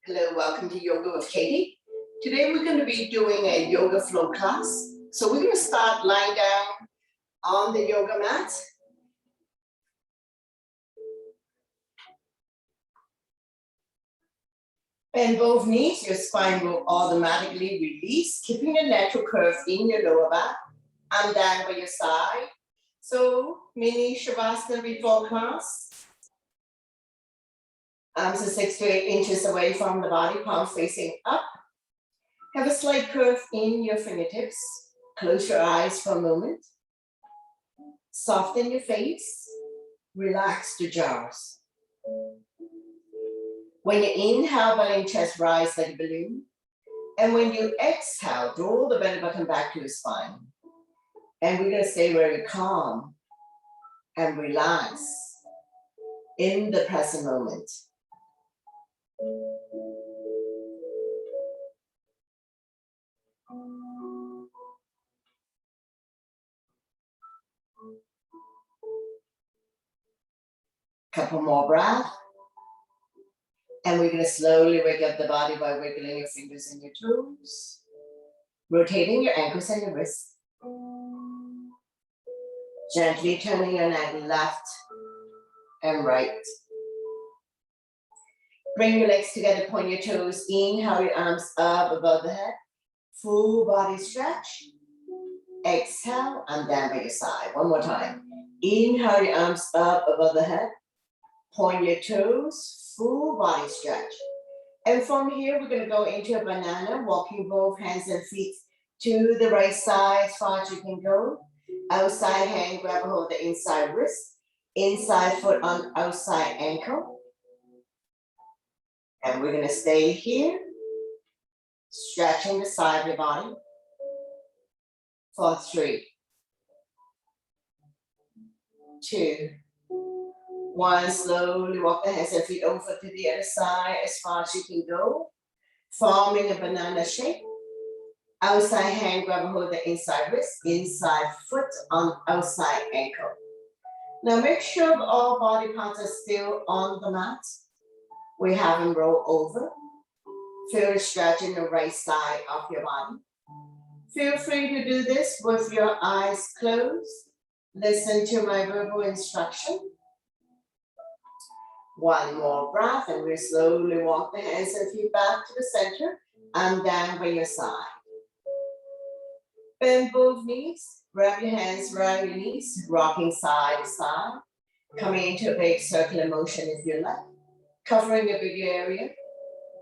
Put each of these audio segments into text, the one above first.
Hello, welcome to Yoga with Katie. Today we're going to be doing a yoga flow class. So we're going to start lying down on the yoga mat. Bend both knees, your spine will automatically release, keeping a natural curve in your lower back and down by your side. So mini Shavasana before class. Arms are 6 to 8 inches away from the body, palms facing up. Have a slight curve in your fingertips. Close your eyes for a moment. Soften your face. Relax the jaws. When you inhale, belly and chest rise like a balloon. And when you exhale, draw the belly button back to your spine. And we're going to stay very calm and relax in the present moment. Couple more breaths. And we're going to slowly wake up the body by wiggling your fingers and your toes. Rotating your ankles and your wrists. Gently turning your neck left and right. Bring your legs together, point your toes, inhale your arms up above the head. Full body stretch. Exhale and down by your side. One more time. Inhale your arms up above the head. Point your toes, full body stretch. And from here, we're going to go into a banana, walking both hands and feet to the right side as far as you can go. Outside hand, grab a hold of the inside wrist. Inside foot on outside ankle. And we're going to stay here, stretching the side of your body for 3, 2, 1. Slowly walk the hands and feet over to the other side as far as you can go, forming a banana shape. Outside hand, grab a hold of the inside wrist, inside foot on outside ankle. Now make sure all body parts are still on the mat. We have them roll over. Feel the stretch in the right side of your body. Feel free to do this with your eyes closed. Listen to my verbal instruction. One more breath, and we slowly walk the hands and feet back to the center and down by your side. Bend both knees, wrap your hands around your knees, rocking side to side, coming into a big circular motion if you like, covering a big area,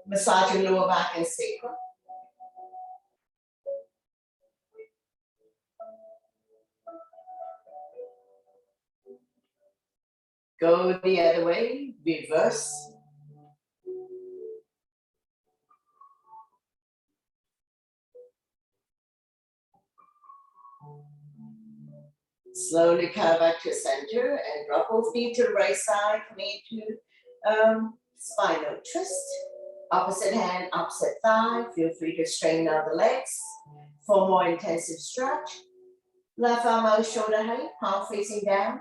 massaging lower back and sacrum. Go the other way, reverse. Slowly come back to center and drop both feet to the right side, coming into spinal twist. Opposite hand, opposite thigh. Feel free to straighten out the legs for more intensive stretch. Left arm out shoulder height, palm facing down.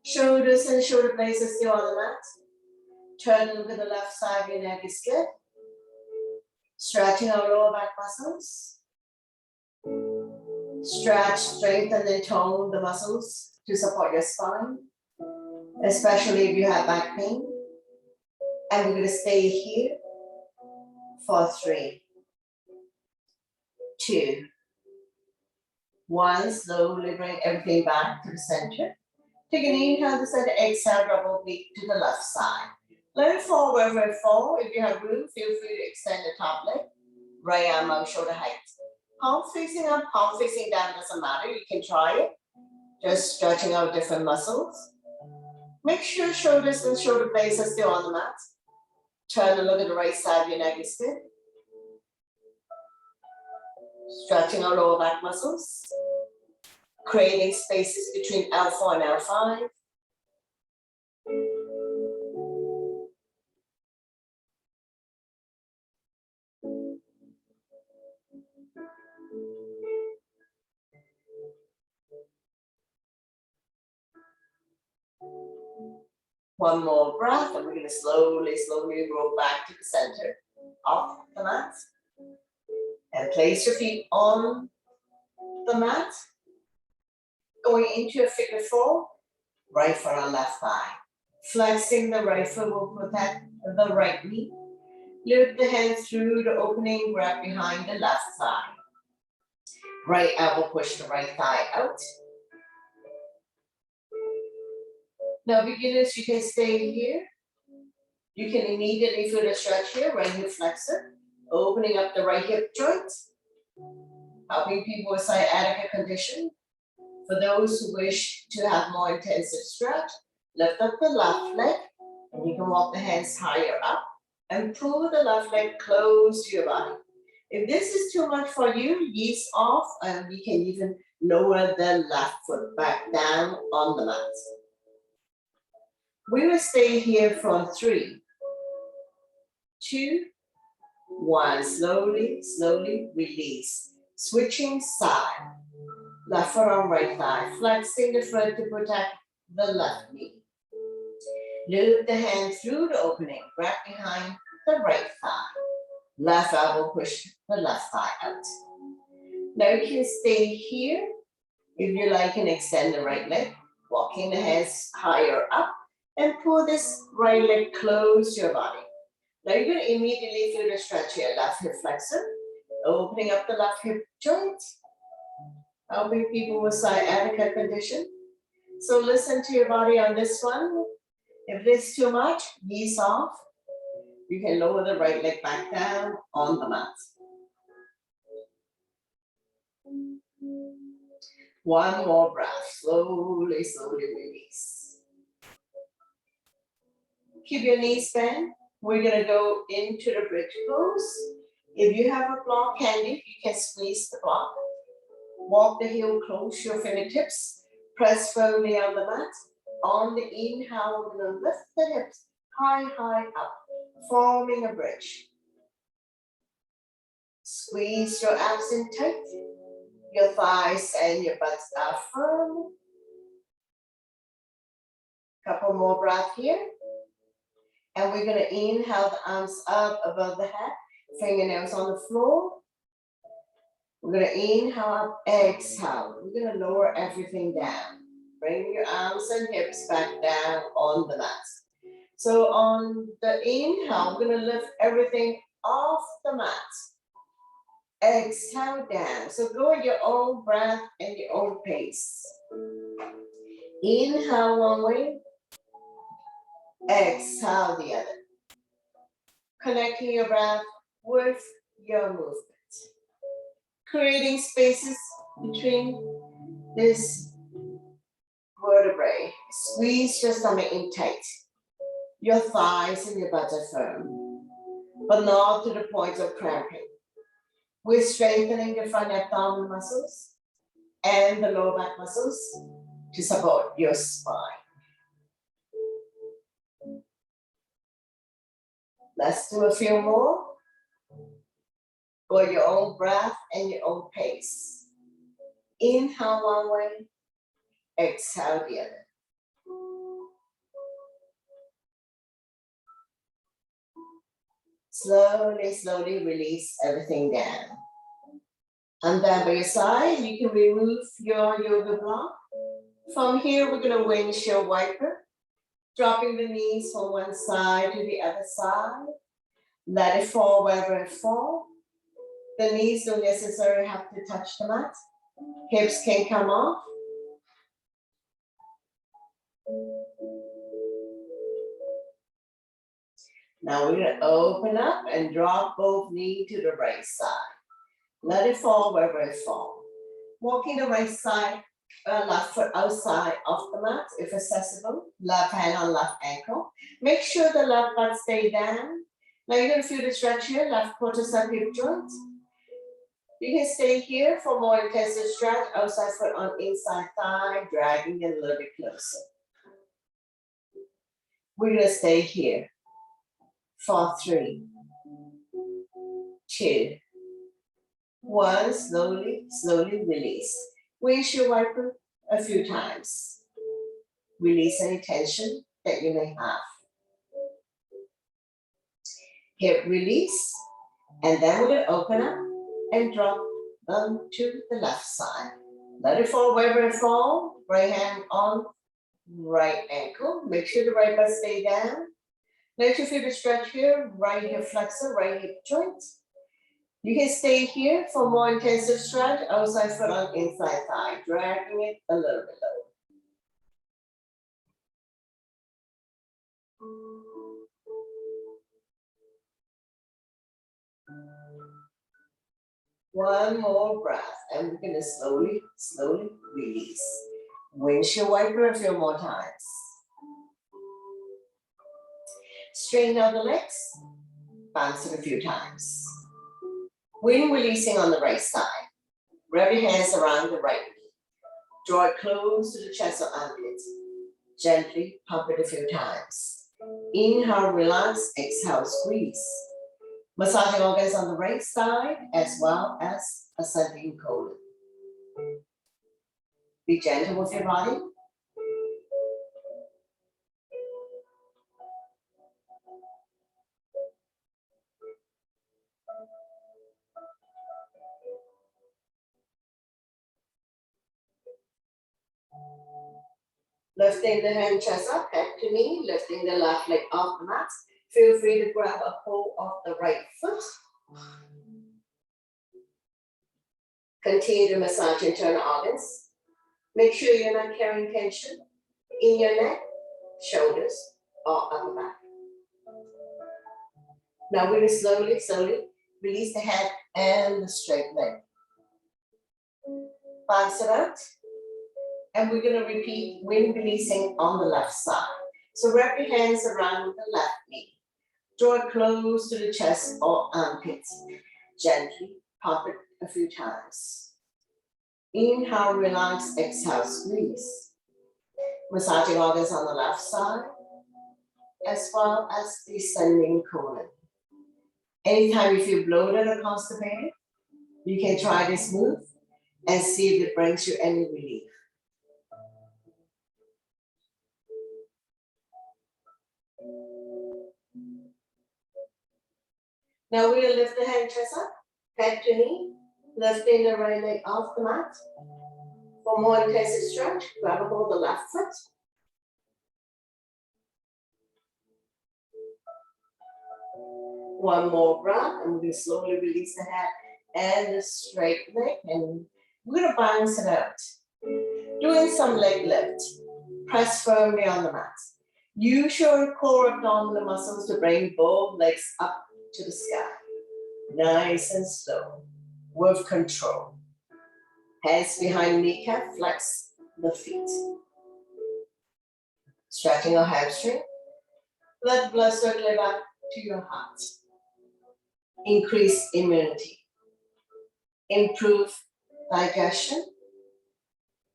Shoulders and shoulder blades are still on the mat. Turn and look at the left side of your neck is good. Stretching our lower back muscles. Stretch, strengthen and tone the muscles to support your spine, especially if you have back pain. And we're going to stay here for 3, 2, 1. Slowly bring everything back to the center. Take an inhale to the center, exhale, drop oblique to the left side. Let it fall wherever it falls. If you have room, feel free to extend the top leg. Right arm out, shoulder height. Palm facing up, palm facing down, doesn't matter. You can try it. Just stretching out different muscles. Make sure shoulders and shoulder blades are still on the mat. Turn and look at the right side of your neck is good. Stretching our lower back muscles. Creating spaces between L4 and L5. One more breath, and we're going to slowly, slowly roll back to the center of the mat. And place your feet on the mat. Going into a figure four, right foot on left thigh. Flexing the right foot will protect the right knee. Lift the hands through the opening, grab behind the left thigh. Right elbow push the right thigh out. Now beginners, you can stay here. You can immediately feel the stretch here, right hip flexor. Opening up the right hip joint. Helping people with sciatica condition. For those who wish to have more intensive stretch, lift up the left leg, and you can walk the hands higher up and pull the left leg close to your body. If this is too much for you, ease off, and we can even lower the left foot back down on the mat. We will stay here for 3, 2, 1. Slowly, slowly release. Switching side. Left foot on right thigh, flexing the foot to protect the left knee. Loop the hand through the opening, grab behind the right thigh. Left elbow push the left thigh out. Now you can stay here. If you like, and extend the right leg, walking the hands higher up and pull this right leg close to your body. Now you're going to immediately feel the stretch here, left hip flexor, opening up the left hip joint. Helping people with sciatica condition. So listen to your body on this one. If this is too much, ease off. You can lower the right leg back down on the mat. One more breath. Slowly, slowly release. Keep your knees bent. We're going to go into the bridge pose. If you have a block handy, you can squeeze the block. Walk the heel close, your fingertips, press firmly on the mat. On the inhale, we're going to lift the hips high, high up, forming a bridge. Squeeze your abs in tight. Your thighs and your butts are firm. Couple more breaths here. And we're going to inhale the arms up above the head, fingernails on the floor. We're going to inhale up, exhale. We're going to lower everything down. Bring your arms and hips back down on the mat. So on the inhale, we're going to lift everything off the mat. Exhale down. So go at your own breath and your own pace. Inhale one way. Exhale the other. Connecting your breath with your movement. Creating spaces between this vertebrae. Squeeze your stomach in tight. Your thighs and your butt are firm, but not to the point of cramping. We're strengthening the front abdominal muscles and the lower back muscles to support your spine. Let's do a few more. Go at your own breath and your own pace. Inhale one way, exhale the other. Slowly, slowly release everything down. And then by your side, you can remove your yoga block. From here, we're going to windshield wiper, dropping the knees from one side to the other side. Let it fall wherever it falls. The knees don't necessarily have to touch the mat. Hips can come off. Now we're going to open up and drop both knees to the right side. Let it fall wherever it falls. Walking the right side, left foot outside of the mat if accessible. Left hand on left ankle. Make sure the left butt stay down. Now you're going to feel the stretch here, left quadricep hip joint. You can stay here for more intensive stretch. Outside foot on inside thigh, dragging it a little bit closer. We're going to stay here for 3, 2, 1. Slowly, slowly release. Windshield wiper a few times. Release any tension. that you may have. Hip release, and then we're going to open up and drop them to the left side. Let it fall wherever it falls. Right hand on right ankle. Make sure the right butt stay down. Let your feet stretch here, right hip flexor, right hip joint. You can stay here for more intensive stretch. Outside foot on inside thigh, dragging it a little bit lower. One more breath, and we're going to slowly, slowly release. Windshield wiper a few more times. Straighten out the legs, bounce it a few times. Wind releasing on the right side. Wrap your hands around the right knee. Draw it close to the chest or armpit. Gently pump it a few times. Inhale, relax. Exhale, squeeze. Massaging organs on the right side as well as ascending colon. Be gentle with your body. Lifting the hand chest up, head to knee, lifting the left leg off the mat. Feel free to grab a hold of the right foot. Continue to massage internal organs. Make sure you're not carrying tension in your neck, shoulders, or upper back. Now we're going to slowly, slowly release the head and the straight leg. Bounce it out. And we're going to repeat wind releasing on the left side. So wrap your hands around the left knee. Draw it close to the chest or armpits. Gently pump it a few times. Inhale, relax, exhale, squeeze. Massaging organs on the left side, as well as descending colon. Anytime you feel bloated or constipated, you can try this move and see if it brings you any relief. Now we're going to lift the hand chest up, head to knee, lifting the right leg off the mat. For more intensive stretch, grab a hold of the left foot. One more breath, and we're going to slowly release the head and the straight leg, and we're going to balance it out. Doing some leg lift. Press firmly on the mat. Use your core abdominal muscles to bring both legs up to the sky. Nice and slow, with control. Hands behind kneecap, flex the feet. Stretching our hamstring. Let blood circulate back to your heart. Increase immunity. Improve digestion.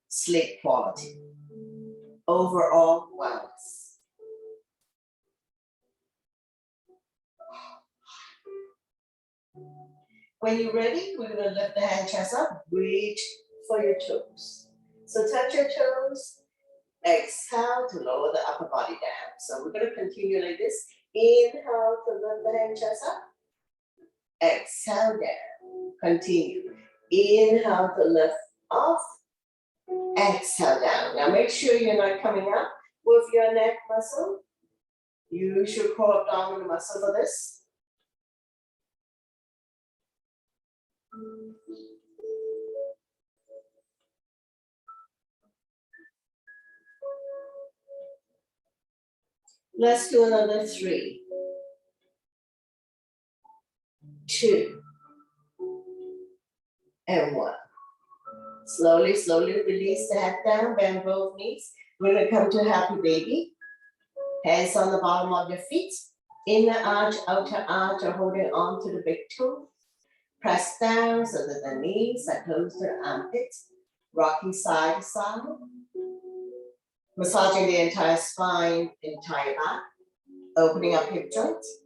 Sleep quality. Overall wellness. When you're ready, we're going to lift the hand chest up, reach for your toes. So touch your toes, exhale to lower the upper body down. So we're going to continue like this. Inhale to lift the hand chest up, exhale down. Continue. Inhale to lift off, exhale down. Now make sure you're not coming up with your neck muscle. Use your core abdominal muscle for this. Let's do another 3, 2, and 1. Slowly, slowly release the head down, bend both knees. We're going to come to happy baby. Hands on the bottom of your feet. Inner arch, outer arch, or holding on to the big toe. Press down so that the knees are close to the armpits. Rocking side to side. Massaging the entire spine, entire back. Opening up hip joints.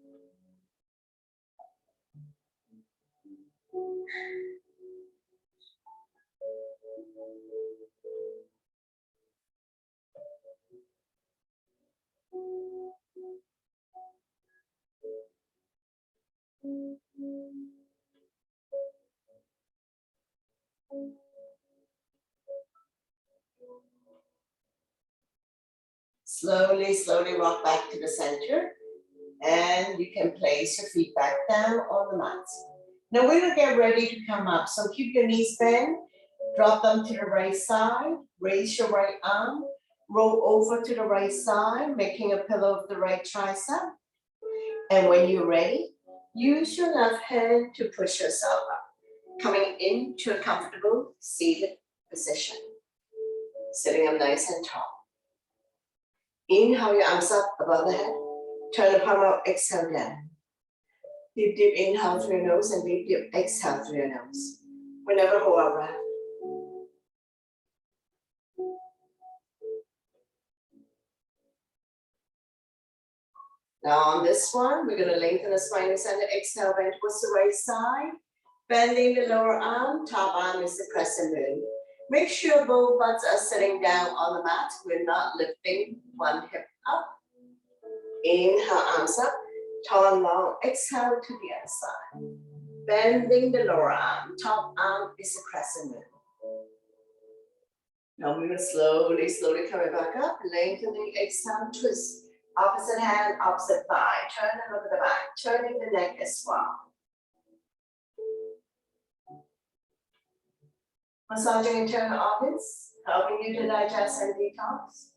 Slowly, slowly rock back to the center. And you can place your feet back down on the mat. Now we're gonna get ready to come up. So keep your knees bent, drop them to the right side, raise your right arm, roll over to the right side, making a pillow of the right tricep. And when you're ready, use your left hand to push yourself up, coming into a comfortable seated position. Sitting up nice and tall. Inhale your arms up above the head. Turn the palm out, exhale down. Deep, deep inhale through your nose and deep, deep exhale through your nose. We never hold our breath. Now on this one, we're gonna lengthen the spine and center. Exhale, bend towards the right side. Bending the lower arm, top arm is the crescent moon. Make sure both butts are sitting down on the mat. We're not lifting one hip up. Inhale, arms up, tall and long. Exhale to the other side. Bending the lower arm, top arm is a crescent moon. Now we're going to slowly, slowly come back up, lengthening, exhale, twist. Opposite hand, opposite thigh. Turn and look at the back, turning the neck as well. Massaging internal organs, helping you to digest and detox.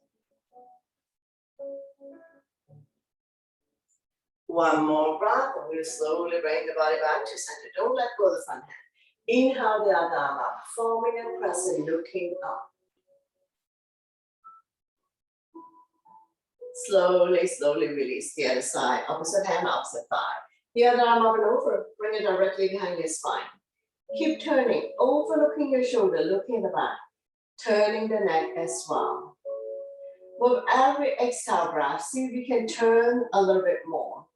One more breath, and we'll slowly bring the body back to center. Don't let go of the front hand. Inhale the other arm up, forming a crescent, looking up. Slowly, slowly release the other side, opposite hand, opposite thigh. The other arm up and over, bring it directly behind your spine. Keep turning, overlooking your shoulder, looking in the back, turning the neck as well. With every exhale breath, see if you can turn a little bit more.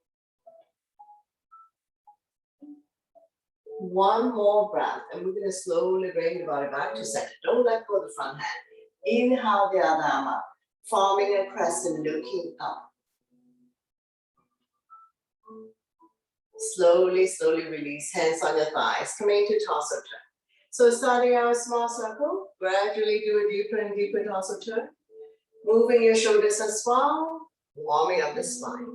One more breath, and we're going to slowly bring the body back to center. Don't let go of the front hand. Inhale the other arm up, forming a crescent, looking up. Slowly, slowly release, hands on your thighs, coming to torso turn. So starting out a small circle, gradually do a deeper and deeper torso turn. Moving your shoulders as well, warming up the spine.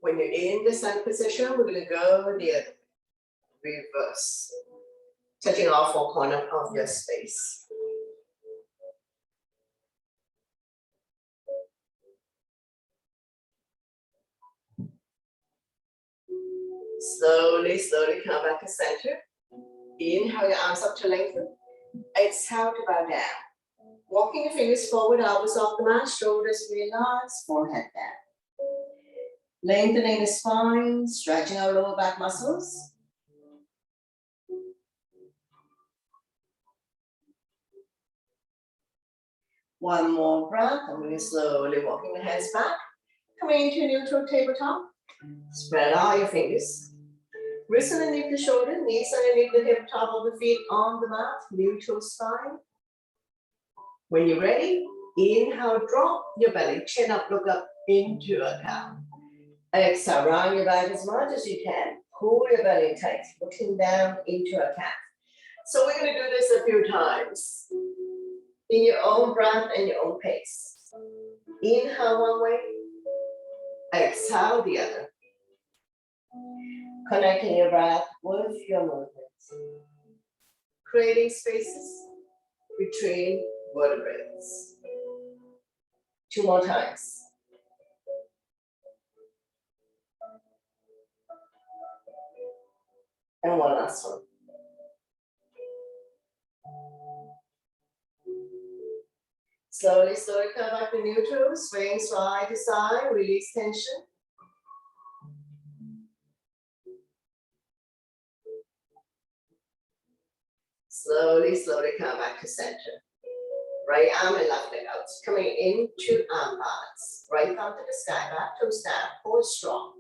When you're in the sun position, we're going to go the other way. Reverse. Touching all four corners of your space. Slowly, slowly come back to center. Inhale your arms up to lengthen. Exhale to bow down. Walking your fingers forward, elbows off the mat, shoulders relaxed, forehead down. Lengthening the spine, stretching our lower back muscles. One more breath, and we're slowly walking the hands back. Coming into neutral tabletop. Spread out your fingers. Wrists underneath the shoulder, knees underneath the hip, top of the feet on the mat, neutral spine. When you're ready, inhale, drop your belly, chin up, look up into a cow. Exhale, round your back as much as you can. Pull your belly tight, looking down into a cat. So we're going to do this a few times. In your own breath and your own pace. Inhale one way, exhale the other. Connecting your breath with your movements. Creating spaces between vertebrae. Two more times. And one last one. Slowly, slowly come back to neutral, swing side to side, release tension. Slowly, slowly come back to center. Right arm and left leg out, coming into arm balance. Right thumb to the sky, back toes down, hold strong.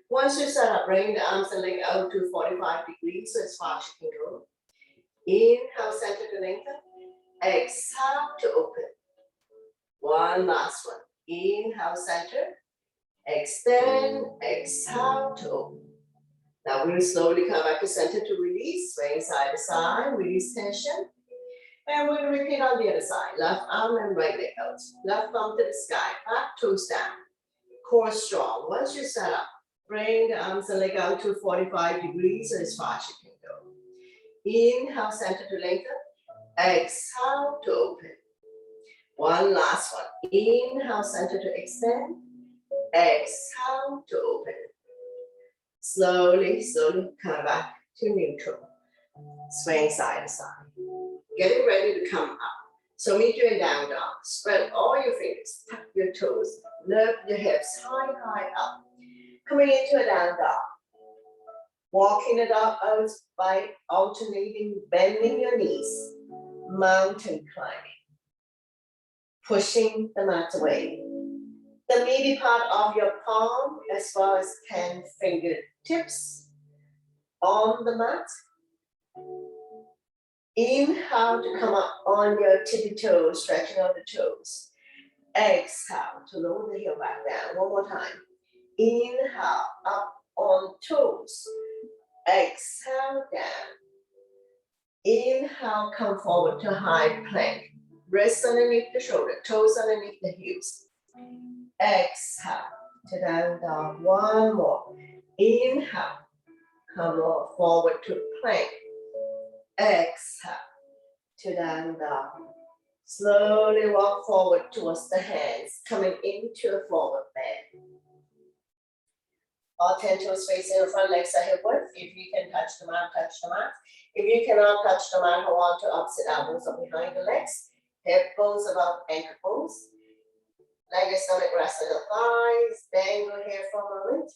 Once you set up, bring the arms and leg out to 45 degrees, so as far as you can go. Inhale, center to lengthen. Exhale to open. One last one. Inhale, center. Extend, exhale to open. Now we'll slowly come back to center to release, swaying side to side, release tension. And we're going to repeat on the other side. Left arm and right leg out. Left thumb to the sky, back toes down. Core strong. Once you set up, bring the arms and leg out to 45 degrees or as far as you can go. Inhale, center to lengthen. Exhale to open. One last one. Inhale, center to extend. Exhale to open. Slowly, slowly come back to neutral. Swing side to side. Getting ready to come up. So meet you in down dog. Spread all your fingers, tuck your toes, lift your hips high, high up. Coming into a down dog. Walking it up out by alternating, bending your knees. Mountain climbing. Pushing the mat away. The meaty part of your palm as far as 10 fingertips on the mat. Inhale to come up on your tippy toes, stretching out the toes. Exhale to lower the heel back down. One more time. Inhale up on toes. Exhale down. Inhale, come forward to high plank. Wrists underneath the shoulder, toes underneath the heels. Exhale to down dog. One more. Inhale, come forward to plank. Exhale to down dog. Slowly walk forward towards the hands, coming into a forward bend. All 10 toes facing the front, legs are hip width. If you can touch the mat, touch the mat. If you cannot touch the mat, hold on to opposite elbows up behind the legs. Hip bones above ankle bones. Leg and stomach rest on the thighs. Dangle here for a moment.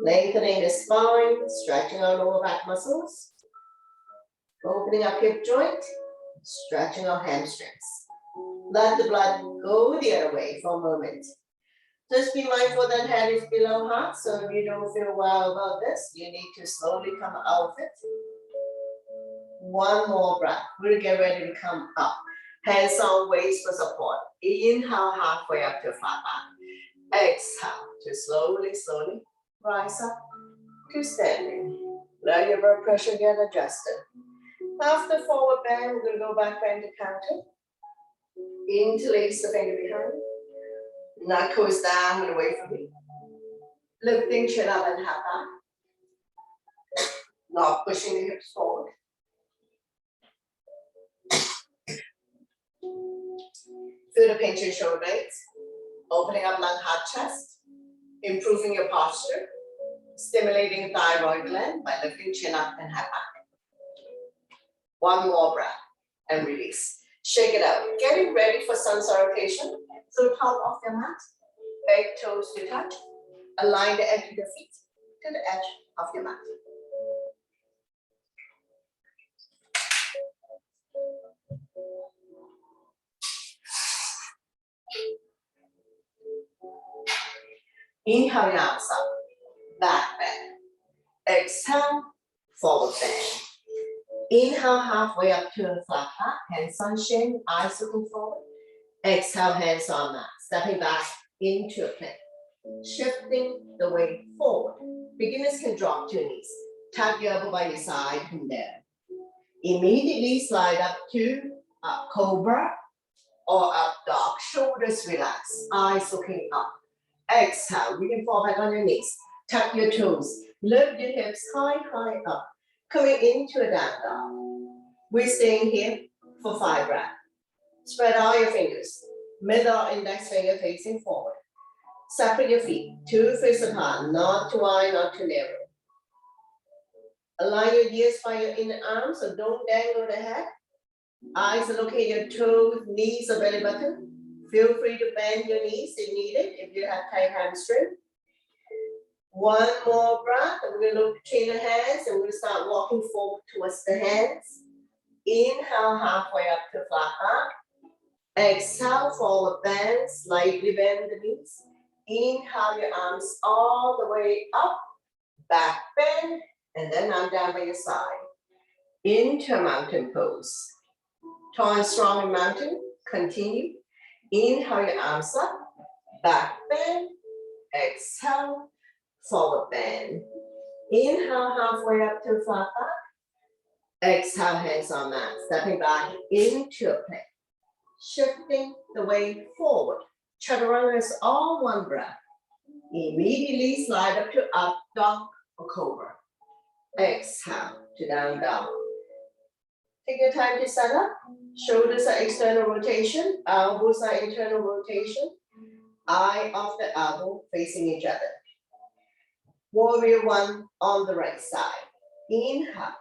Lengthening the spine, stretching our lower back muscles. Opening up hip joint, stretching our hamstrings. Let the blood go the other way for a moment. Just be mindful that head is below heart, so if you don't feel well about this, you need to slowly come out of it. One more breath. We'll get ready to come up. Hands on waist for support. Inhale halfway up to flat back. Exhale to slowly, slowly rise up to standing. Let your blood pressure get adjusted. After forward bend, we're going to go back bend to counter. Interlace the finger behind. Neck goes down and away from me. Lifting chin up and half back. Not pushing the hips forward. Feel the pinch in shoulder blades. Opening up lung, heart, chest. Improving your posture. Stimulating thyroid gland by lifting chin up and half back. One more breath and release. Shake it out. Getting ready for sun salutation. So top of your mat. Big toes to touch. Align the edge of your feet to the edge of your mat. Inhale, arms up. Back bend. Exhale, forward bend. Inhale, halfway up to a flat back. Hands on shin, eyes looking forward. Exhale, hands on mat. Stepping back into a plank. Shifting the weight forward. Beginners can drop to your knees. Tap your elbow by your side and down. Immediately slide up to up cobra or up dog. Shoulders relax. Eyes looking up. Exhale. You can fall back on your knees. Tap your toes. Lift your hips high, high up. Coming into a down dog. We're staying here for 5 breaths. Spread all your fingers. Middle index finger facing forward. Separate your feet. 2 fists apart. Not too wide, not too narrow. Align your ears by your inner arms, so don't dangle the head. Eyes are looking at your toes, knees or belly button. Feel free to bend your knees if needed, if you have tight hamstring. One more breath, and we're going to look between the hands, and we're going to start walking forward towards the hands. Inhale, halfway up to flat back. Exhale, forward bend, slightly bend the knees. Inhale, your arms all the way up, back bend, and then I'm down by your side. Into a mountain pose. Tall and strong in mountain. Continue. Inhale your arms up. Back bend. Exhale. Forward bend. Inhale halfway up to flat back. Exhale, hands on mat. Stepping back into a plank. Shifting the weight forward. Chaturanga is all one breath. Immediately slide up to up dog or cobra. Exhale to down dog. Take your time to set up. Shoulders are external rotation. Elbows are internal rotation. Eye of the elbow facing each other. Warrior one on the right side. Inhale.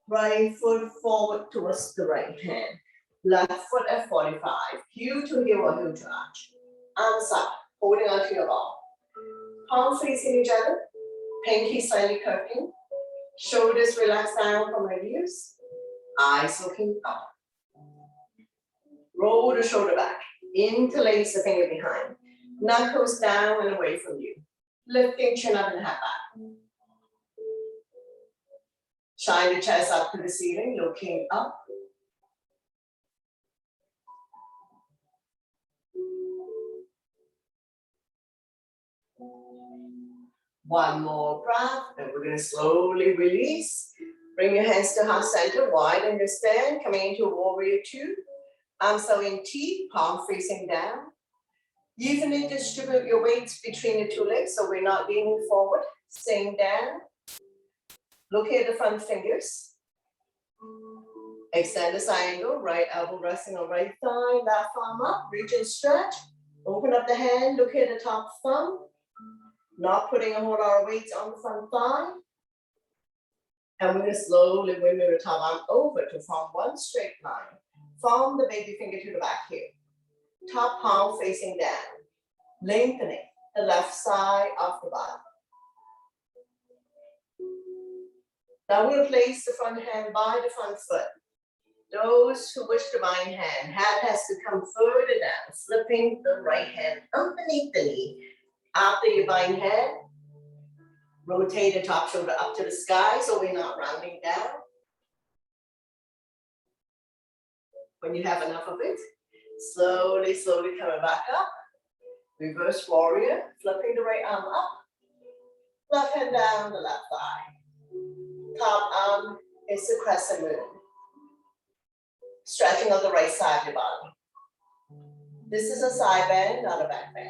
Right foot forward towards the right hand. Left foot at 45. Heel to heel or heel to arch. Arms up, holding onto your ball. Palms facing each other. Pinky slightly curving. Shoulders relax down from my ears. Eyes looking up. Roll the shoulder back. Interlace the finger behind. Knuckles down and away from you. Lifting chin up and head back. Shine the chest up to the ceiling, looking up. One more breath, and we're going to slowly release. Bring your hands to heart center, widen your stand, coming into warrior two. Arms out in T, palm facing down. Evenly distribute your weights between the two legs so we're not leaning forward. Staying down. Look at the front fingers. Extend the side angle, right elbow resting on right thigh, left arm up, reach and stretch. Open up the hand, look at the top thumb. Not putting a whole lot of weight on the front thigh. And we're going to slowly windmill the top arm over to form one straight line. Form the baby finger to the back here. Top palm facing down. Lengthening the left side of the body. Now we'll place the front hand by the front foot. Those who wish to bind hand, hat has to come further down, slipping the right hand underneath the knee. After you bind hand, rotate the top shoulder up to the sky so we're not rounding down. When you have enough of it, slowly, slowly coming back up. Reverse warrior, flipping the right arm up. Left hand down the left thigh. Top arm is the crescent moon. Stretching on the right side of your body. This is a side bend, not a back bend.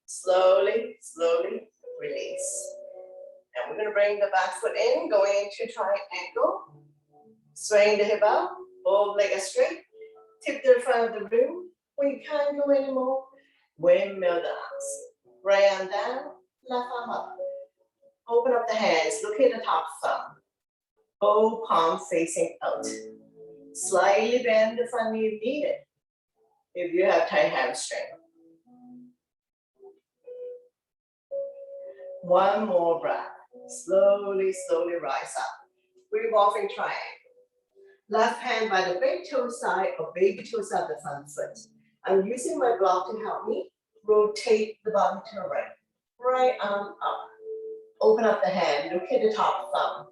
Slowly, slowly release. And we're going to bring the back foot in, going into triangle. Swaying the hip out, both legs straight. Tip to the front of the room. When you can't go anymore, windmill the arms. Right arm down, left arm up. Open up the hands, look at the top thumb. Both palms facing out. Slightly bend the front knee if needed. If you have tight hamstring. One more breath. Slowly, slowly rise up. Revolving triangle. Left hand by the big toe side or baby toe side of the front foot. I'm using my block to help me rotate the body to the right. Right arm up. Open up the hand. Look at the top thumb.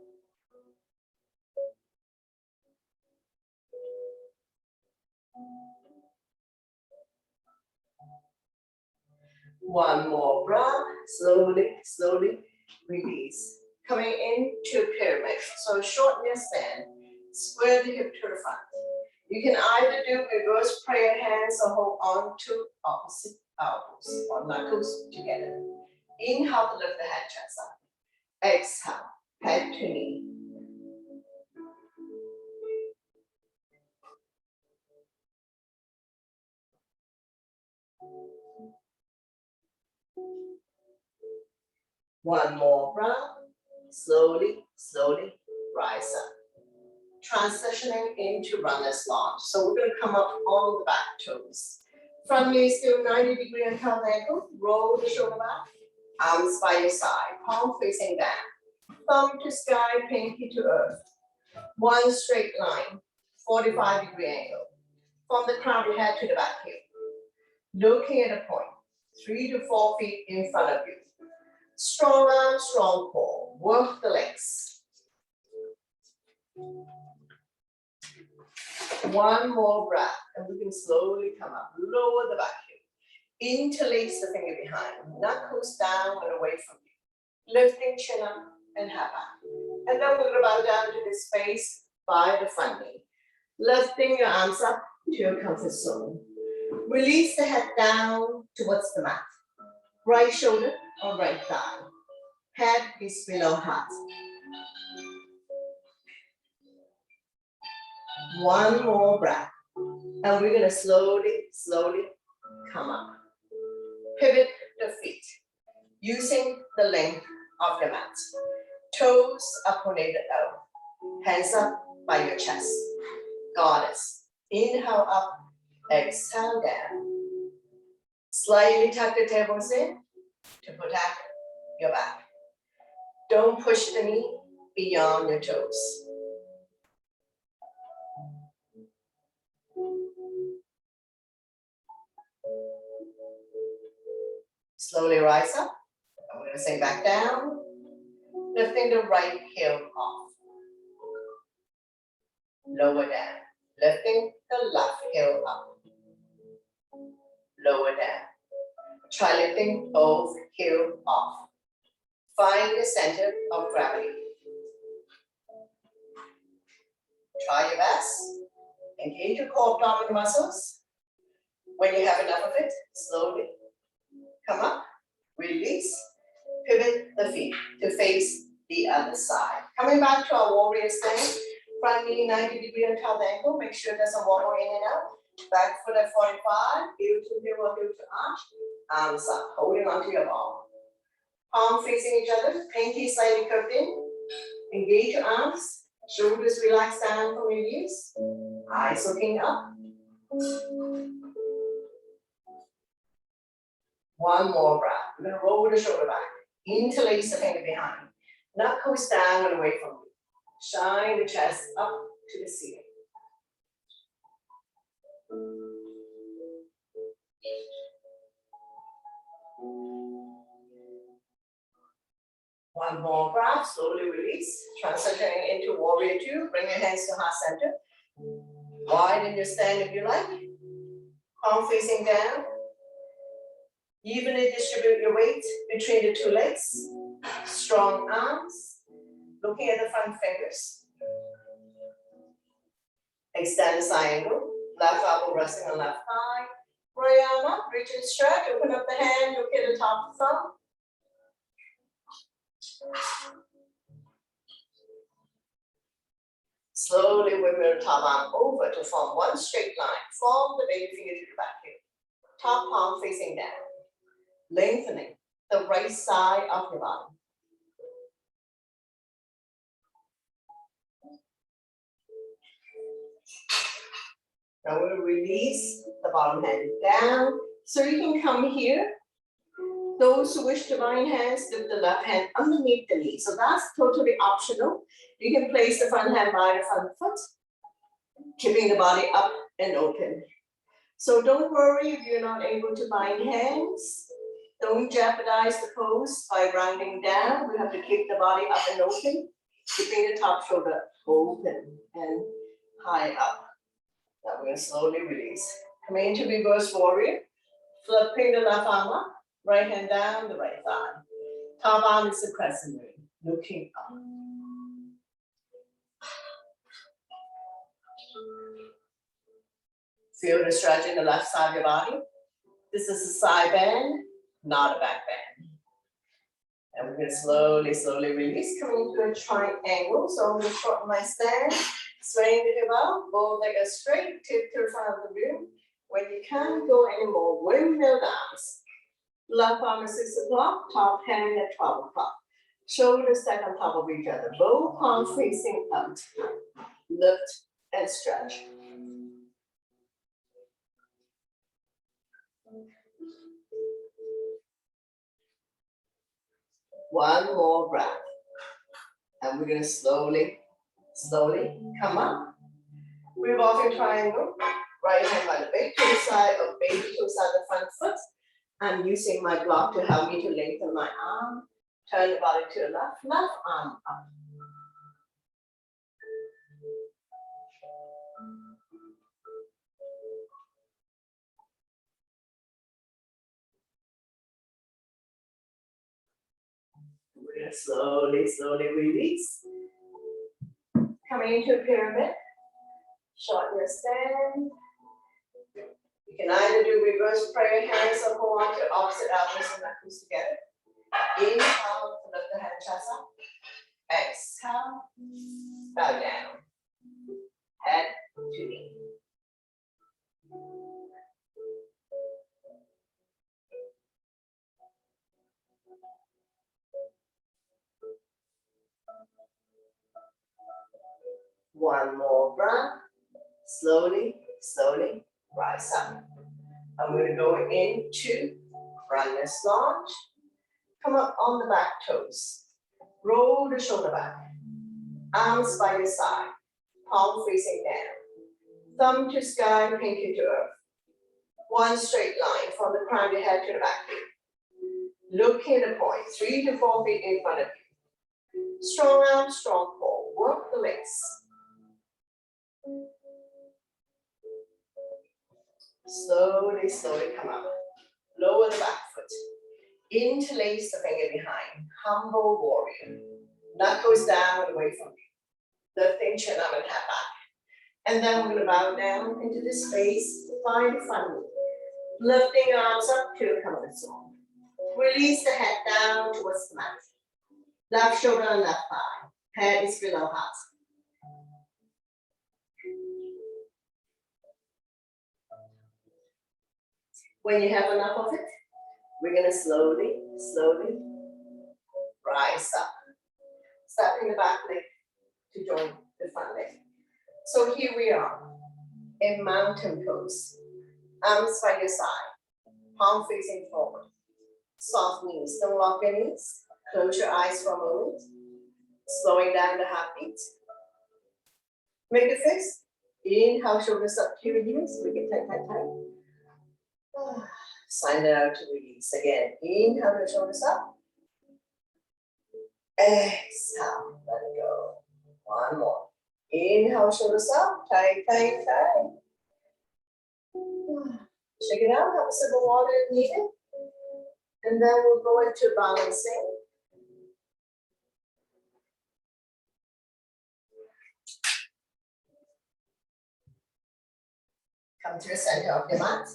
One more breath. Slowly, slowly release. Coming into pyramid. So shorten your stand. Square the hip to the front. You can either do reverse prayer hands or hold on to opposite elbows or knuckles together. Inhale to lift the head chest up. Exhale, head to knee. One more breath. Slowly, slowly rise up. Transitioning into runner's lunge. So we're going to come up on the back toes. Front knee still 90-degree and curved ankle. Roll the shoulder back. Arms by your side. Palm facing down. Thumb to sky, pinky to earth. One straight line. 45-degree angle. From the crown of your head to the back heel. Looking at a point. 3 to 4 feet in front of you. Strong arms, strong core. Work the legs. One more breath, and we can slowly come up. Lower the back heel. Interlace the finger behind. Knuckles down and away from you. Lifting chin up and head back. And then we're going to bow down to this space by the front knee. Lifting your arms up to your comfort zone. Release the head down towards the mat. Right shoulder or right thigh. Head is below heart. One more breath. And we're going to slowly, slowly come up. Pivot the feet using the length of the mat. Toes are pointed out. Hands up by your chest. Goddess. Inhale up. Exhale down. Slightly tuck the tailbones in to protect your back. Don't push the knee beyond your toes. Slowly rise up. I'm going to sink back down. Lifting the right heel off. Lower down. Lifting the left heel up. Lower down. Try lifting both heels off. Find the center of gravity. Try your best. Engage your core abdominal muscles. When you have enough of it, slowly come up, release, pivot the feet to face the other side. Coming back to our warrior stand, front knee 90 degree on top of the ankle. Make sure there's some water in and out. Back foot at 45, heel to heel or heel to arch. Arms up, holding onto your ball. Palm facing each other, pinky slightly curved in. Engage your arms, shoulders relax down from your knees. Eyes looking up. One more breath. We're going to roll the shoulder back. Interlace the finger behind. Knuckles down and away from you. Shine the chest up to the ceiling. One more breath, slowly release. Transitioning into warrior two. Bring your hands to heart center. Widen your stand if you like. Palm facing down. Evenly distribute your weight between the two legs. Strong arms. Looking at the front fingers. Extend the side angle. Left elbow resting on left thigh. Right arm up, reach and stretch. Open up the hand, look at the top of the thumb. Slowly wiggle the top arm over to form one straight line. Form the baby finger to the back heel. Top palm facing down. Lengthening the right side of your body. Now we'll release the bottom hand down. So you can come here. Those who wish to bind hands, lift the left hand underneath the knee. So that's totally optional. You can place the front hand by the front foot, keeping the body up and open. So don't worry if you're not able to bind hands. Don't jeopardize the pose by rounding down. We have to keep the body up and open, keeping the top shoulder open and high up. Now we're going to slowly release. Coming into reverse warrior, flipping the left arm up. Right hand down, the right thigh. Top arm is the crescent moon, looking up. Feel the stretch in the left side of your body. This is a side bend, not a back bend. And we're going to slowly, slowly release, coming into a triangle. So I'm going to shorten my stand, swaying the hip out, both legs straight, tip to the front of the room. When you can't go anymore, windmill dance. Left arm at 6 o'clock, top hand at 12 o'clock. Shoulders stack on top of each other. Both palms facing up. Lift and stretch. One more breath. And we're going to slowly, slowly come up. Revolving triangle. Right hand by the big toe side or baby toe side the front foot. I'm using my block to help me to lengthen my arm. Turn the body to the left, left arm up. slowly, slowly release. Coming into a pyramid. Shorten your stand. You can either do reverse prayer hands or go on to opposite elbows and knuckles together. Inhale to lift the hand chest up. Exhale, bow down. Head to knee. One more breath. Slowly, slowly rise up. I'm going to go into runner's lunge. Come up on the back toes. Roll the shoulder back. Arms by your side. Palm facing down. Thumb to sky, pinky to earth. One straight line from the crown of your head to the back. Looking at the point, 3 to 4 feet in front of you. Strong arm, strong core. Work the legs. Slowly, slowly come up. Lower the back foot. Interlace the finger behind. Humble warrior. Knuckles down and away from you. Lifting chin up and tap back. And then we're going to bow down into the space. Find front knee. Lifting arms up to the comfort zone. Release the head down towards the mat. Left shoulder and left thigh. Head is below heart. When you have enough of it, we're going to slowly, slowly rise up. Stepping the back leg to join the front leg. So here we are in mountain pose. Arms by your side. Palm facing forward. Soft knees. Don't lock your knees. Close your eyes for a moment. Slowing down the heartbeat. Make a fist. Inhale, shoulders up to your heels. Make it tight, tight, tight. Sign it out to release. Again, inhale, the shoulders up. Exhale, let it go. One more. Inhale, shoulders up. Tight, tight, tight. Shake it out. Have a sip of water if needed. And then we'll go into balancing. Come to the center of the mat.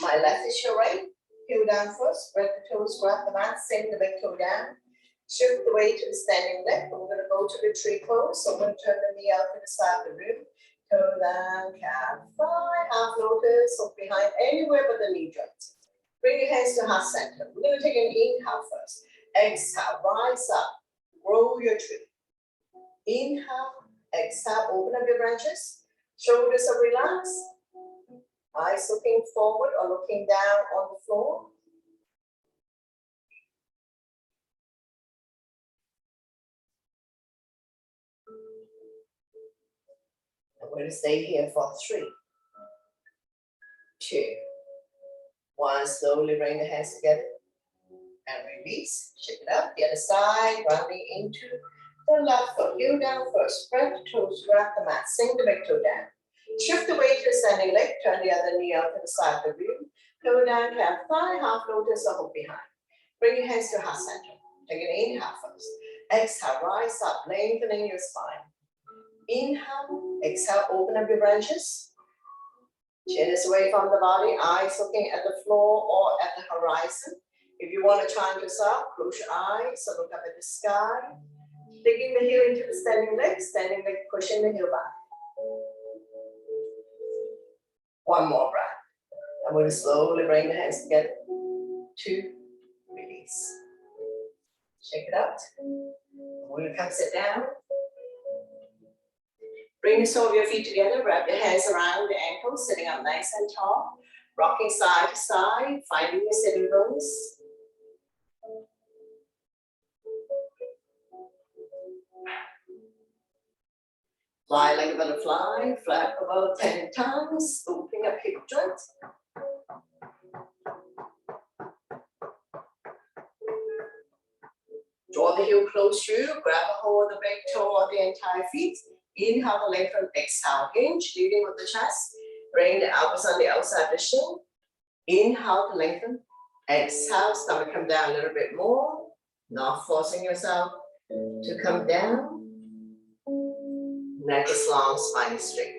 My left is your right. Heel down first. Spread the toes, grab the mat, sink the big toe down. Shift the weight to the standing leg. We're going to go to the tree pose. So I'm going to turn the knee out to the side of the rib. Toe down, calf, thigh, half lotus, hook behind, anywhere but the knee joint. Bring your hands to heart center. We're going to take an inhale first. Exhale, rise up. Grow your tree. Inhale, exhale, open up your branches. Shoulders are relaxed. Eyes looking forward or looking down on the floor. I'm going to stay here for 3, 2, 1. Slowly bring the hands together and release. Shake it up. The other side, rounding into the left foot. Heel down first. Spread the toes, grab the mat, sink the big toe down. Shift the weight to the standing leg. Turn the other knee out to the side of the room. Toe down, calf, thigh, half lotus or hook behind. Bring your hands to heart center. Take an inhale first. Exhale, rise up, lengthening your spine. Inhale, exhale, open up your branches. Chin is away from the body, eyes looking at the floor or at the horizon. If you want to chant yourself, close your eyes or look up at the sky. Digging the heel into the standing leg pushing the heel back. One more breath. I'm going to slowly bring the hands together. 2, release. Shake it out. We're going to come sit down. Bring the sole of your feet together. Wrap your hands around the ankles, sitting up nice and tall. Rocking side to side, finding your sitting bones. Fly like a butterfly, flap about 10 times, opening up hip joints. Draw the heel close through, grab a hold of the big toe or the entire feet. Inhale to lengthen, exhale, hinge, leading with the chest. Bring the elbows on the outside of the shin. Inhale to lengthen, exhale, stomach come down a little bit more. Not forcing yourself to come down. Neck is long, spine is straight.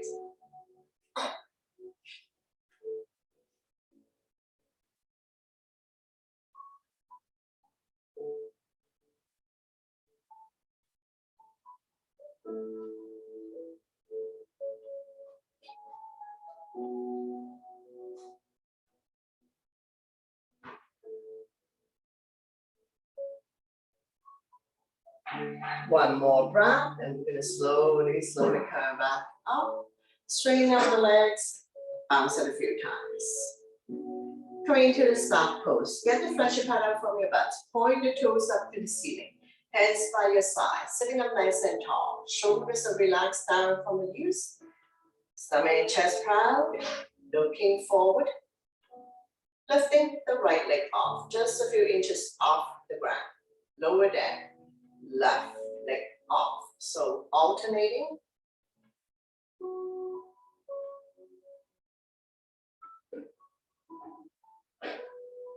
One more breath, and we're going to slowly curve back up. Straighten out the legs, bounce it a few times. Coming into the stop pose. Get the fleshy part out from your butt. Point the toes up to the ceiling. Hands by your side. Sitting up nice and tall. Shoulders are relaxed down from the knees. Stomach and chest proud. Looking forward. Lifting the right leg off. Just a few inches off the ground. Lower down. Left leg off. So alternating.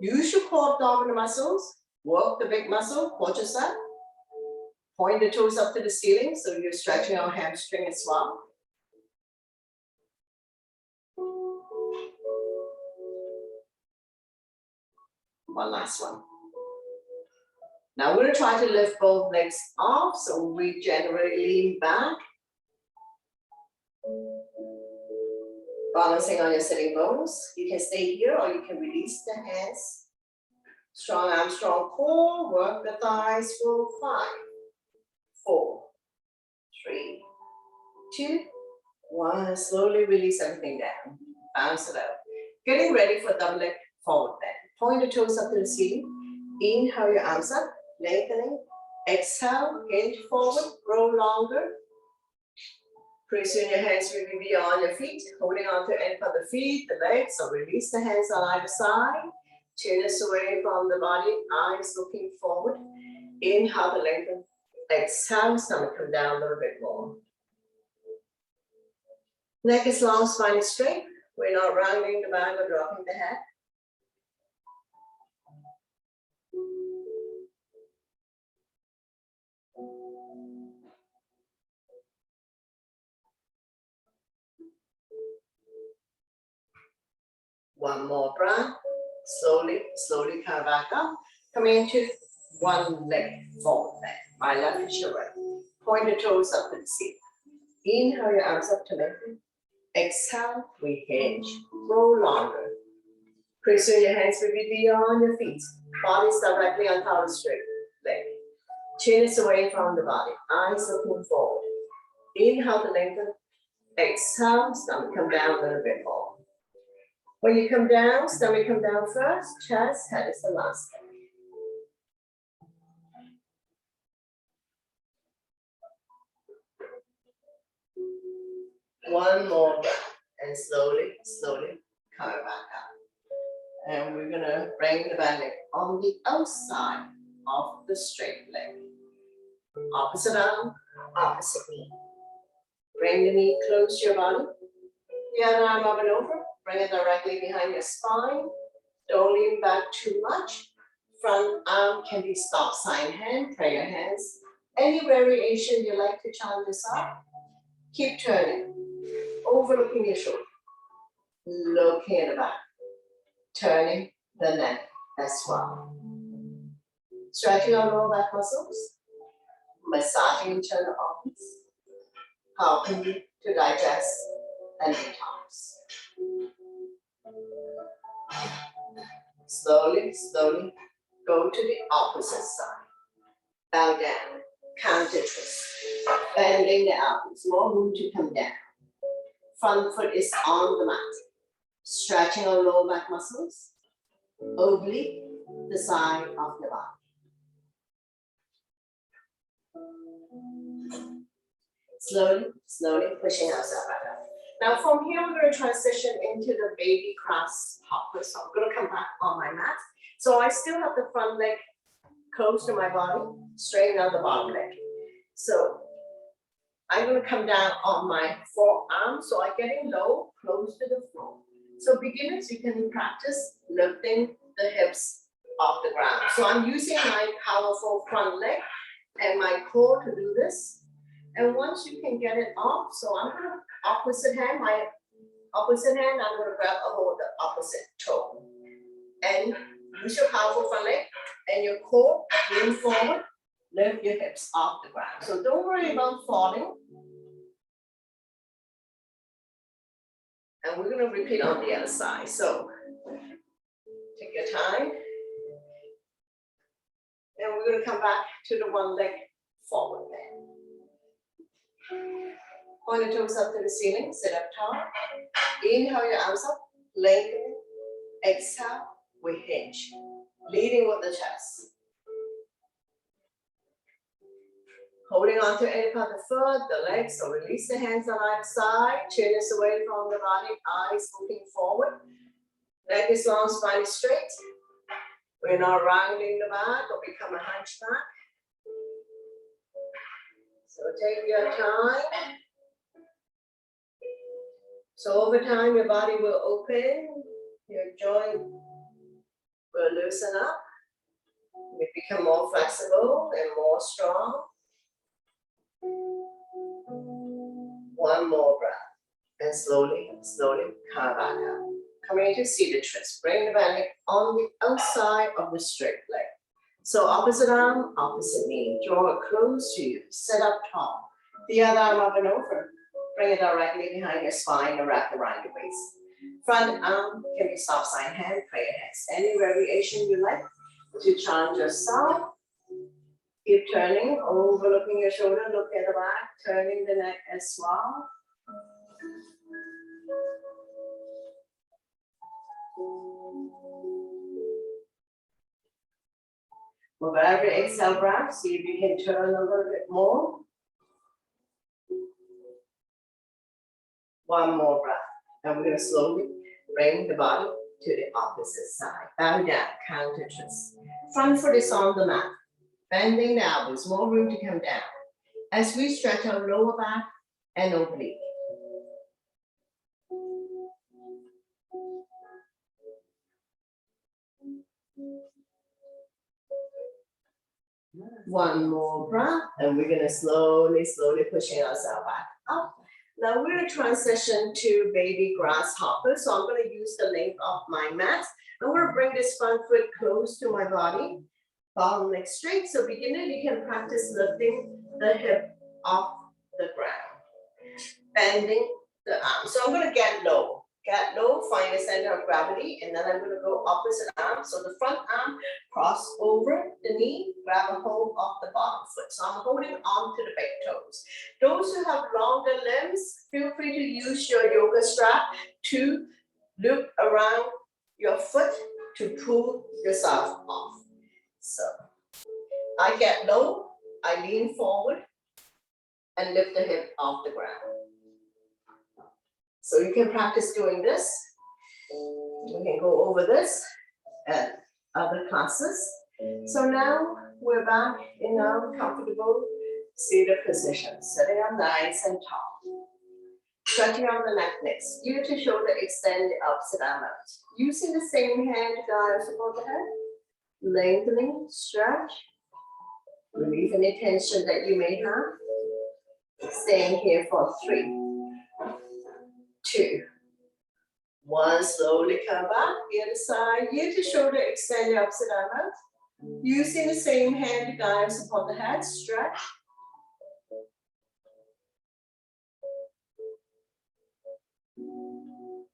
Use your core abdominal muscles. Work the big muscle, quadricep. Point the toes up to the ceiling so you're stretching your hamstring as well. One last one. Now we're going to try to lift both legs off, so we generally lean back. Balancing on your sitting bones. You can stay here or you can release the hands. Strong arm, strong core. Work the thighs for 5, 4, 3, 2, 1. Slowly release everything down. Bounce it out. Getting ready for double leg forward bend. Point the toes up to the ceiling. Inhale your arms up, lengthening. Exhale, hinge forward, roll longer. Pressing your hands will be beyond your feet, holding on to end of the feet, the legs, so release the hands on either side. Chin is away from the body, eyes looking forward. Inhale to lengthen. Exhale, stomach come down a little bit more. Neck is long, spine is straight. We're not rounding the back or dropping the head. One more breath. Slowly come back up. Come into one leg forward bend. My left is your right. Point the toes up to the ceiling. Inhale your arms up to lengthen. Exhale, we hinge. Roll longer. Pressing your hands will be beyond your feet. Body is directly on top of the straight leg. Chin is away from the body. Eyes looking forward. Inhale to lengthen. Exhale, stomach come down a little bit more. When you come down, stomach come down first, chest, head is the last thing. One more breath, and slowly come back up. And we're gonna bring the back leg on the outside of the straight leg. Opposite arm, opposite knee. Bring the knee close to your body. The other arm up and over. Bring it directly behind your spine. Don't lean back too much. Front arm can be stop sign hand, prayer hands. Any variation you like to chant this up. Keep turning. Overlooking your shoulder. Looking at the back. Turning the neck as well. Stretching our lower back muscles. Massaging internal organs. Helping you to digest and detox. Slowly go to the opposite side. Bow down, counter twist. Bending the elbows, more room to come down. Front foot is on the mat. Stretching our lower back muscles. Oblique the side of the body. Slowly pushing ourselves back up. Now from here, we're going to transition into the baby grasshopper. So I'm going to come back on my mat. So I still have the front leg close to my body, straighten out the bottom leg. So I'm going to come down on my forearm. So I'm getting low, close to the floor. So beginners, you can practice lifting the hips off the ground. So I'm using my powerful front leg and my core to do this. And once you can get it off, so I'm gonna opposite hand, my opposite hand, I'm gonna grab a hold of the opposite toe. And use your powerful front leg and your core, lean forward, lift your hips off the ground. So don't worry about falling. And we're gonna repeat on the other side. So take your time. And we're gonna come back to the one leg forward bend. Point the toes up to the ceiling, sit up tall. Inhale your arms up, lengthen. Exhale, we hinge. Leading with the chest. Holding on to any part of the foot, the legs, so release the hands on either side. Chin is away from the body, eyes looking forward. Neck is long, spine is straight. We're not rounding the back or become a hunchback. So take your time. So over time, your body will open, your joint will loosen up. You become more flexible and more strong. One more breath. And slowly, slowly come back up. Coming into seated twist. Bring the belly on the outside of the straight leg. So opposite arm, opposite knee. Draw it close to you. Sit up tall. The other arm up and over. Bring it directly behind your spine and wrap around your waist. Front arm can be soft side hand, prayer hands. Any variation you like to challenge yourself. Keep turning, overlooking your shoulder, look at the back, turning the neck as well. With every exhale breath, see if you can turn a little bit more. One more breath. And we're going to slowly bring the body to the opposite side. Bow down, counter twist. Front foot is on the mat. Bending the elbows, more room to come down. As we stretch our lower back and oblique. One more breath, and we're gonna slowly pushing ourselves back up. Now we're gonna transition to baby grasshopper. So I'm gonna use the length of my mat. I'm gonna bring this front foot close to my body. Bottom leg straight. So beginner, you can practice lifting the hip off the ground. Bending the arm. So I'm gonna get low, find the center of gravity, and then I'm gonna go opposite arm. So the front arm, cross over the knee, grab a hold of the bottom foot. So I'm holding on to the big toes. Those who have longer limbs, feel free to use your yoga strap to loop around your foot to pull yourself off. So I get low, I lean forward, and lift the hip off the ground. So you can practice doing this. We can go over this at other classes. So now we're back in our comfortable seated position, sitting up nice and tall. Stretching out the neck next. Ear to shoulder, extend the opposite arm out. Using the same hand to guide and support the head. Lengthening, stretch. Relieve any tension that you may have. Staying here for 3, 2, 1. Slowly come back. The other side. Ear to shoulder, extend the opposite arm out. Using the same hand to guide and support the head. Stretch.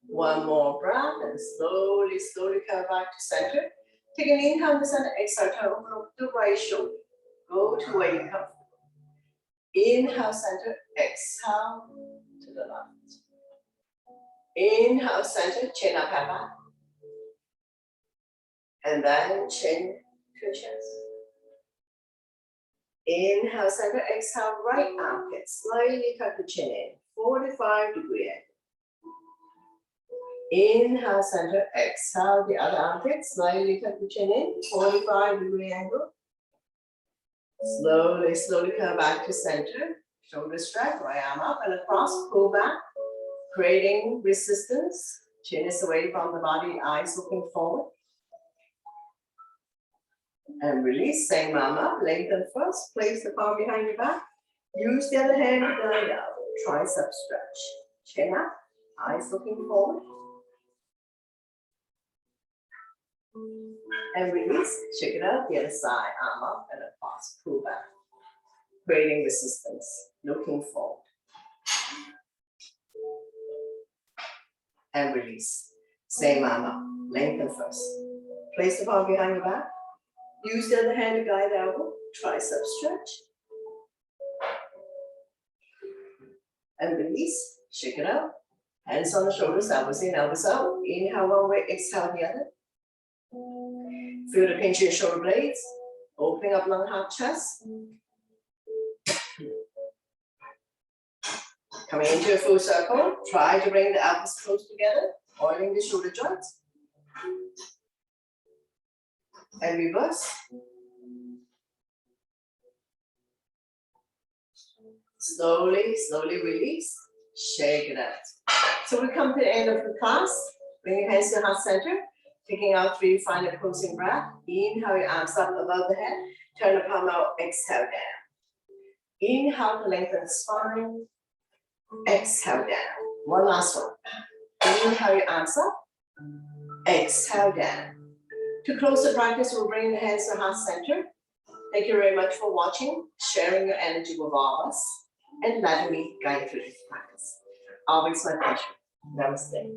One more breath and slowly come back to center. Take an inhale to center, exhale, turn over the right shoulder. Go to where you're comfortable. Inhale, center, exhale to the left. Inhale, center, chin up and back. And then chin to chest. Inhale, center, exhale, right armpit. Slightly tuck the chin in. 45-degree angle. Inhale, center, exhale, the other armpit. Slightly tuck the chin in. 45-degree angle. Slowly come back to center. Shoulder stretch, right arm up and across, pull back. Creating resistance. Chin is away from the body, eyes looking forward. And release, same mama, lengthen first, place the palm behind your back. Use the other hand to guide out, tricep stretch. Chin up, eyes looking forward. And release, shake it out, the other side, arm up and across, pull back. Creating resistance, looking forward. And release. Same arm up, lengthen first. Place the palm behind your back. Use the other hand to guide elbow, tricep stretch. And release, shake it out. Hands on the shoulders, elbows in, elbows out. Inhale one way, exhale the other. Feel the pinch in your shoulder blades. Opening up lung, heart, chest. Coming into a full circle. Try to bring the elbows close together, oiling the shoulder joints. And reverse. Slowly, slowly release. Shake it out. So we come to the end of the class. Bring your hands to heart center. Taking out 3 final closing breath. Inhale your arms up above the head. Turn the palm out, exhale down. Inhale to lengthen the spine. Exhale down. One last one. Inhale your arms up. Exhale down. To close the practice, we'll bring the hands to heart center. Thank you very much for watching, sharing your energy with all of us, and letting me guide you through this practice. Always my pleasure. Namaste.